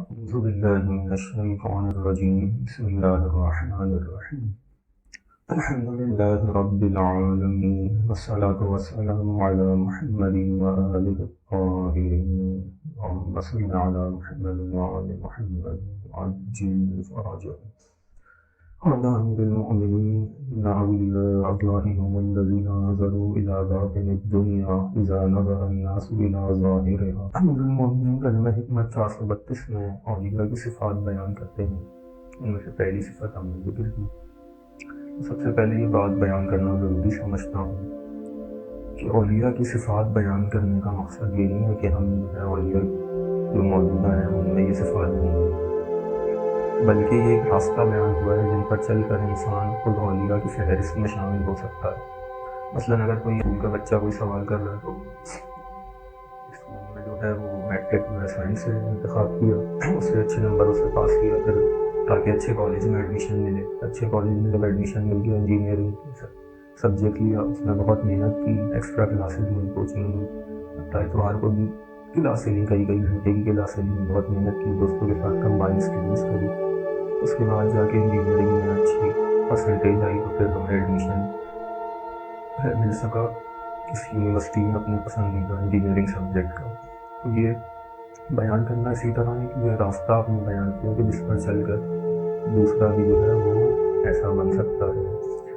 أعوذ بالله من الشيطان الرجيم بسم الله الرحمن الرحيم الحمد لله رب العالمين والصلاة والسلام على محمد وآله الطاهرين اللهم صل على محمد وآل محمد وعجل فرجهم قال أمير المؤمنين إن أولياء الله هم الذين نظروا إلى باطن الدنيا إذا نظر الناس إلى ظاهرها. أمير المؤمنين کلمہ حکمت 432 میں اولیاء کی صفات بیان کرتے ہیں. ان میں سے پہلی صفت ہم نے ذکر کی. سب سے پہلے یہ بات بیان کرنا ضروری سمجھتا ہوں کہ اولیاء کی صفات بیان کرنے کا مقصد یہ نہیں ہے کہ ہم اولیاء جو موجودہ ہیں ان میں یہ صفات نہیں ہیں، بلکہ یہ ایک راستہ بیان ہوا ہے جن پر چل کر انسان خود اولیاء کی فہرست میں شامل ہو سکتا ہے. مثلاً اگر کوئی اسکول کا بچہ کوئی سوال کر رہا ہے تو اسکول میں جو ہے وہ میٹرک میں سائنس سے انتخاب کیا، اس سے اچھے نمبر اسے پاس کیا پھر تاکہ اچھے کالج میں ایڈمیشن ملے. اچھے کالج میں جب ایڈمیشن مل گیا انجینئرنگ سبجیکٹ لیا، اس میں بہت محنت کی، ایکسٹرا کلاسز ہوئی، کوچنگ ہوئی، اتوار کو بھی کلاسیں لی، کئی گھنٹے کی کلاسیں لی، بہت محنت کی، دوستوں کے ساتھ کمبائن اسٹڈیز کری. اس کے بعد جا کے انجینئرنگ میں اچھی پرسنٹیج آئی تو پھر ہمیں ایڈمیشن مل سکا کسی یونیورسٹی میں اپنے پسندیدہ انجینئرنگ سبجیکٹ کا. تو یہ بیان کرنا اسی طرح ہے کہ یہ راستہ آپ نے بیان کیا کہ جس پر چل کر دوسرا بھی جو ہے وہ ایسا بن سکتا ہے.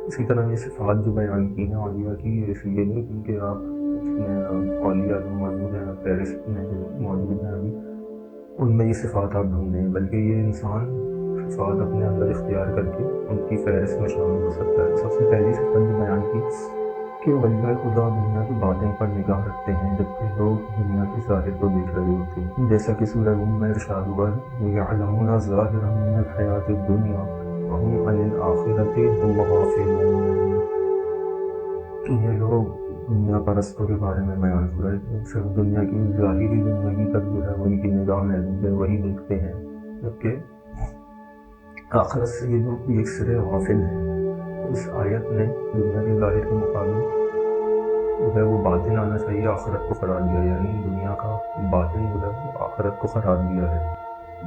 اسی طرح یہ صفات جو بیان کی ہیں اولیاء کی، اس لیے نہیں کیونکہ آپ اس میں اولیاء جو موجود ہیں فہرست میں جو موجود ہیں ابھی ان میں یہ صفات آپ ڈھونڈیں، بلکہ یہ انسان صفات اپنے اندر اختیار کر کے ان کی فہرست میں شامل ہو سکتا ہے. سب سے پہلی صفت جو بیان کی کہ اولیاء خدا دنیا کی باطن پر نگاہ رکھتے ہیں جبکہ لوگ دنیا کے ظاہر کو دیکھ رہے ہوتے ہیں. جیسا کہ سورہ روم میں ارشاد ہوا ہے یعلمون ظاہرا من الحیات الدنیا وهم عن الآخرۃ هم غافلون، کہ یہ لوگ دنیا پرستوں کے بارے میں بیان ہو رہے ہیں، صرف دنیا کی ظاہری زندگی تک جو ہے وہ ان کی نگاہ محدود ہے، وہی دیکھتے ہیں، جبکہ آخرت سے یہ لوگ ایک سرے غافل ہیں. اس آیت نے دنیا کے ظاہر کے مقابل جو ہے وہ باطن آنا چاہیے، آخرت کو قرار دیا، یعنی دنیا کا باطن جو ہے وہ آخرت کو قرار دیا ہے.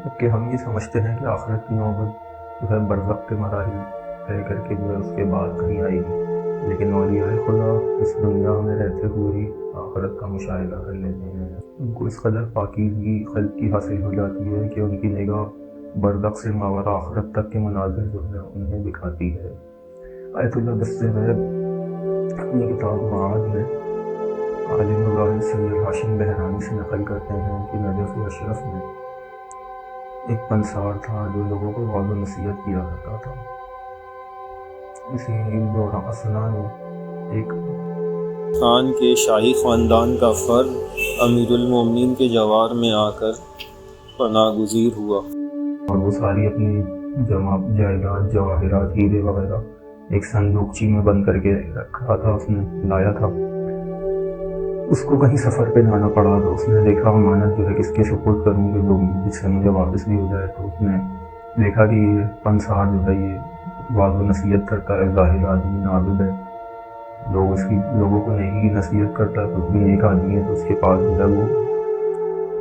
جبکہ ہم یہ سمجھتے ہیں کہ آخرت کی نوبت جو ہے برزخ کے مراحل طے کر کے جو ہے اس کے بعد کہیں آئے گی، لیکن اولیاء خدا اس دنیا میں رہتے ہوئے ہی آخرت کا مشاہدہ کر لیتے ہیں. ان کو اس قدر پاکیزگی خلق کی حاصل ہو جاتی ہے کہ ان کی نگاہ برزخ سے ماوراء آخرت تک کے مناظر جو ہے انہیں دکھاتی ہے. آیت اللہ دست غیب اپنی کتاب معاد میں عالم مظاہر سید ہاشم بہرانی سے نقل کرتے ہیں کہ نجف اشرف میں ایک پنسار تھا جو لوگوں کو وعظ و نصیحت کیا کرتا تھا. اسی دوران اثنا میں ایک خان کے شاہی خاندان کا فرد امیر المومنین کے جوار میں آ کر پناہ گزیر ہوا اور وہ ساری اپنی جمع جائیداد جواہرات ہیرے وغیرہ ایک صندوقچی میں بند کر کے رکھا تھا، اس نے لایا تھا. اس کو کہیں سفر پہ جانا پڑا تو اس نے دیکھا امانت جو ہے کس کے سپرد کروں گے لوگ جس سے مجھے واپس بھی ہو جائے. تو اس نے دیکھا کہ یہ پنسار جو ہے یہ وعظ و نصیحت کرتا ہے، ظاہر آدمی عابد ہے، لوگوں کو نیکی کی نصیحت کرتا ہے، خود بھی نیک آدمی ہے. تو اس کے پاس جو ہے وہ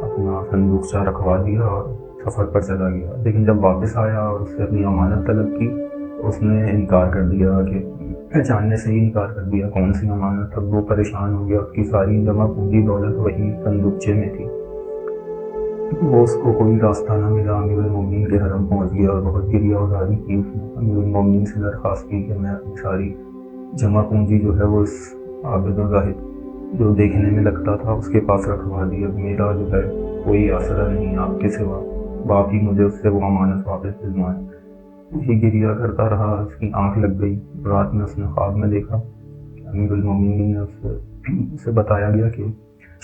اپنا صندوقچہ رکھوا دیا اور سفر پر چلا گیا. لیکن جب واپس آیا اور اس سے اپنی امانت طلب کی تو اس نے انکار کر دیا کہ پہچاننے سے ہی انکار کر دیا کون سی امانت. اب وہ پریشان ہو گیا، اس کی ساری جمع پوری دولت وہی صندوقچے میں تھی. وہ اس کو کوئی راستہ نہ ملا، امیر المومنین کے حرم پہنچ گیا اور بہت گریہ وزاری کی. اس نے امیر المومنین سے درخواست کی کہ میں اپنی ساری جمع پونجی جو ہے وہ اس عابد و زاہد جو دیکھنے میں لگتا تھا اس کے پاس رکھوا دی. اب میرا جو ہے کوئی آسرا نہیں آپ کے سوا، باپ ہی مجھے اس سے وہ امانت واپس دلوائیں. یہ گریہ کرتا رہا، اس کی آنکھ لگ گئی. رات میں اس نے خواب میں دیکھا کہ امیر المومنین نے اسے بتایا گیا کہ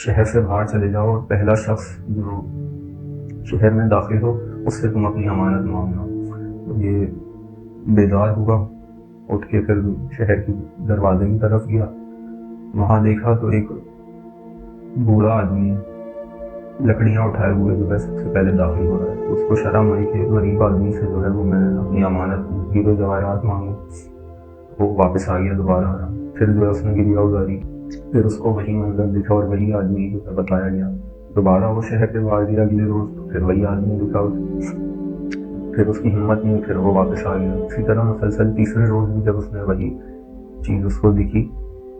شہر سے باہر چلے جاؤ اور پہلا شخص جو شہر میں داخل ہو اس سے تم اپنی امانت مانگنا. یہ بیدار ہوا، اٹھ کے پھر شہر کے دروازے کی طرف گیا. وہاں دیکھا تو ایک بوڑھا آدمی لکڑیاں اٹھائے ہوئے جو ہے سب سے پہلے داخل ہو رہا ہے. اس کو شرم آئی کہ غریب آدمی سے جو ہے وہ میں اپنی امانت ہیرے جواہرات مانگوں. وہ واپس آ گیا دوبارہ. پھر جو ہے اس نے گریہ گزاری، پھر اس کو وہی منظر دکھا اور وہی آدمی جو ہے بتایا گیا دوبارہ وہ شہر پہ باہر گیا اگلے روز، تو پھر وہی آدمی دکھا اسے، پھر اس کی ہمت نہیں، پھر وہ واپس آ گیا۔ اسی طرح مسلسل تیسرے روز بھی جب اس نے وہی چیز اس کو دکھی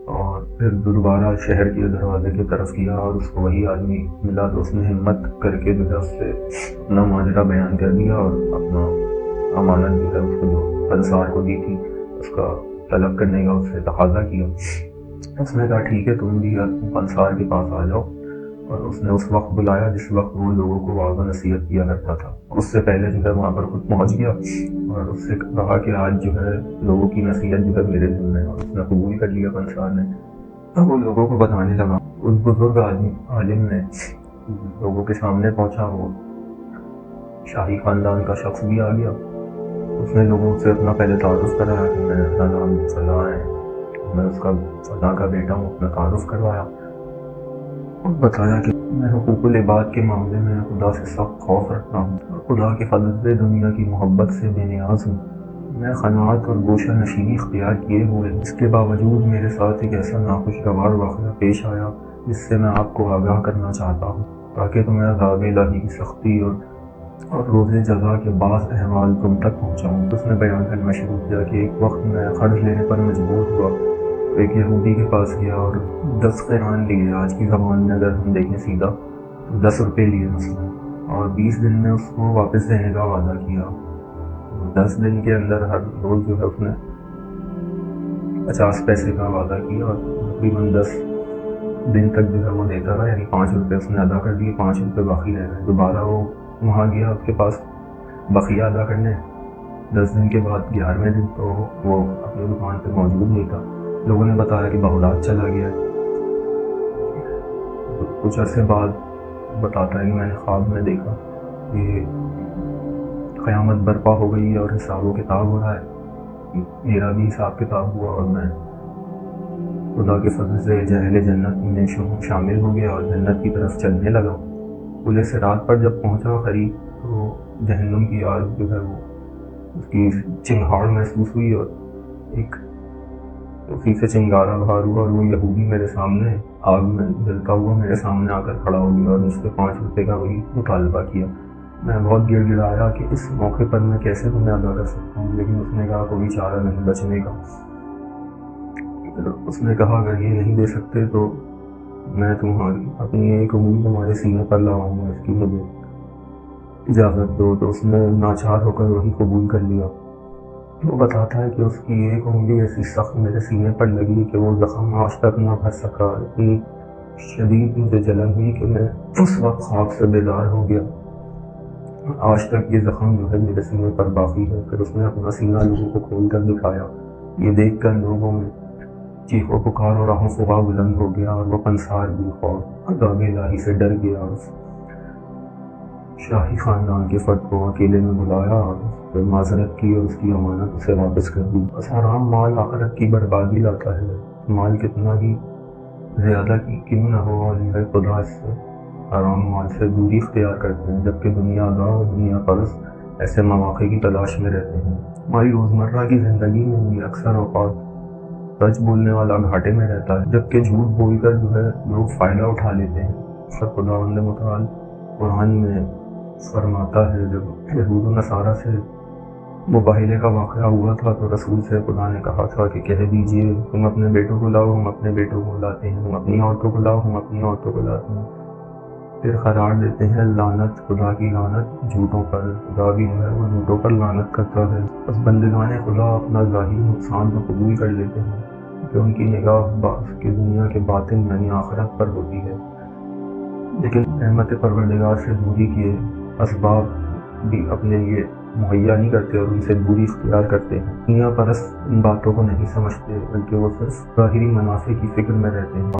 اور پھر دوبارہ شہر کے دروازے کی طرف کیا اور اس کو وہی آدمی ملا، تو اس نے ہمت کر کے جو ہے اس سے اپنا ماجرا بیان کر دیا اور اپنا امانت جو ہے اس کو جو انصار کو دی تھی اس کا طلب کرنے کا اس سے تقاضا کیا۔ اس نے کہا ٹھیک ہے تم بھی انصار کے پاس آ جاؤ، اور اس نے اس وقت بلایا جس وقت وہ لوگوں کو وعظ و نصیحت کیا کرتا تھا۔ اس سے پہلے جو ہے وہاں پر خود پہنچ گیا اور اس سے کہا کہ آج جو ہے لوگوں کی نصیحت جو ہے میرے ذمہ ہے، اور اس نے قبول کر لیا انصار نے۔ اب وہ لوگوں کو بتانے لگا، اس بزرگ عالم نے لوگوں کے سامنے پہنچا، وہ شاہی خاندان کا شخص بھی آ گیا۔ اس نے لوگوں سے اپنا پہلے تعارف کرایا کہ میں اپنا نام فلاں ہے، میں اس کا فلاں کا بیٹا ہوں، اپنا تعارف کروایا اور بتایا کہ میں حقوق العباد کے معاملے میں خدا سے سخت خوف رکھتا ہوں اور خدا کے فضل سے دنیا کی محبت سے بے نیاز ہوں۔ میں قناعت اور گوشہ نشینی اختیار کیے ہوئے، اس کے باوجود میرے ساتھ ایک ایسا ناخوشگوار واقعہ پیش آیا جس سے میں آپ کو آگاہ کرنا چاہتا ہوں تاکہ تمہیں عذاب الہی کی سختی اور روز جزا کے بعض احوال تم تک پہنچاؤں۔ اس نے بیان کرنا شروع کیا کہ ایک وقت میں قرض لینے پر مجبور ہوا، ایک یہودی کے پاس گیا اور 10 قران لیے، آج کی زبان میں اگر ہم دیکھیں سیدھا تو 10 روپے لیے مثلا، اور 20 دن میں اس کو واپس دینے کا وعدہ کیا۔ 10 دن کے اندر ہر روز جو ہے اس نے 50 پیسے کا وعدہ کیا اور تقریباً 10 دن تک جو ہے وہ دیتا رہا، یعنی 5 روپے اس نے ادا کر دیے، 5 روپے باقی رہ گئے۔ دوبارہ وہ وہاں گیا اس کے پاس بقیہ ادا کرنے، 10 دن کے بعد 11ویں دن تو وہ اپنی دکان پہ موجود نہیں تھا۔ لوگوں نے بتایا کہ بغداد چلا گیا ہے۔ کچھ عرصے بعد بتاتا ہے کہ میں نے خواب میں دیکھا کہ قیامت برپا ہو گئی اور حساب و کتاب ہو رہا ہے، میرا بھی حساب کتاب ہوا اور میں خدا کے فضل سے اہل جنت میں شامل ہو گیا اور جنت کی طرف چلنے لگا۔ پل صراط پر جب پہنچا قریب تو جہنم کی آگ جو ہے وہ اس کی چنگھاڑ محسوس ہوئی اور ایک اسی سے چنگارا باہر ہوا، اور وہ یہودی میرے سامنے آگ میں جلتا ہوا میرے سامنے آ کر کھڑا ہو گیا اور مجھ سے 5 روپے کا وہی مطالبہ کیا۔ میں بہت گڑ گڑایا کہ اس موقع پر میں کیسے تمہیں ادا کر سکتا ہوں، لیکن اس نے کہا کوئی چارہ نہیں بچنے کا۔ اس نے کہا اگر یہ نہیں دے سکتے تو میں تمہاری اپنی ایک انگلی تمہارے سینے پر لگاؤں گا، اس کی مجھے اجازت دو۔ تو اس نے ناچار ہو کر وہی قبول کر لیا۔ وہ بتاتا ہے کہ اس کی ایک انگلی ایسی سخت میرے سینے پر لگی کہ وہ زخم آج تک نہ بھر سکا، اتنی شدید مجھے جلن ہوئی کہ میں اس وقت خواب سے بیدار ہو گیا۔ آج تک یہ زخم جو ہے میرے سینے پر باقی ہے۔ پھر اس نے اپنا سینہ لوگوں کو کھول کر دکھایا، یہ دیکھ کر لوگوں میں چیخ و پکار اور آہو فغاں بلند ہو گیا، اور وہ انصار بھی خوف عذاب الہی سے ڈر گیا اور شاہی خاندان کے فرد کو اکیلے میں بلایا اور اس پر معذرت کی اور اس کی امانت اسے واپس کر دی۔ بس حرام مال آخرت کی بربادی لاتا ہے، مال کتنا ہی زیادہ کیوں نہ ہو، اور یہ خدا اس سے حرام مال سے دوری اختیار کرتے ہیں، جبکہ دنیا دار اور دنیا پرست ایسے مواقع کی تلاش میں رہتے ہیں۔ ہماری روزمرہ کی زندگی میں بھی اکثر اوقات سچ بولنے والا گھاٹے میں رہتا ہے، جبکہ جھوٹ بول کر جو ہے لوگ فائدہ اٹھا لیتے ہیں۔ خداوند متعال قرآن میں فرماتا ہے جب یہود و نصارہ سے مباہلے کا واقعہ ہوا تھا تو رسول سے خدا نے کہا تھا کہ کہہ دیجئے تم اپنے بیٹوں کو لاؤ، ہم اپنے بیٹوں کو لاتے ہیں، تم اپنی عورتوں کو لاؤ، ہم اپنی عورتوں کو لاتے ہیں۔ پھر قرار دیتے ہیں لعنت، خدا کی لعنت جھوٹوں پر، خدا بھی جو ہے وہ جھوٹوں پر لعنت کرتا ہے۔ بس بندگان خدا اپنا ظاہری نقصان کو قبول کر لیتے ہیں کہ ان کی نگاہ کی دنیا کے باطن یعنی آخرت پر ہوتی ہے، لیکن رحمت پروردگار سے دوری کے اسباب بھی اپنے لیے مہیا نہیں کرتے اور ان سے دوری اختیار کرتے ہیں۔ دنیا پرست ان باتوں کو نہیں سمجھتے، بلکہ وہ صرف ظاہری منافع کی فکر میں رہتے ہیں۔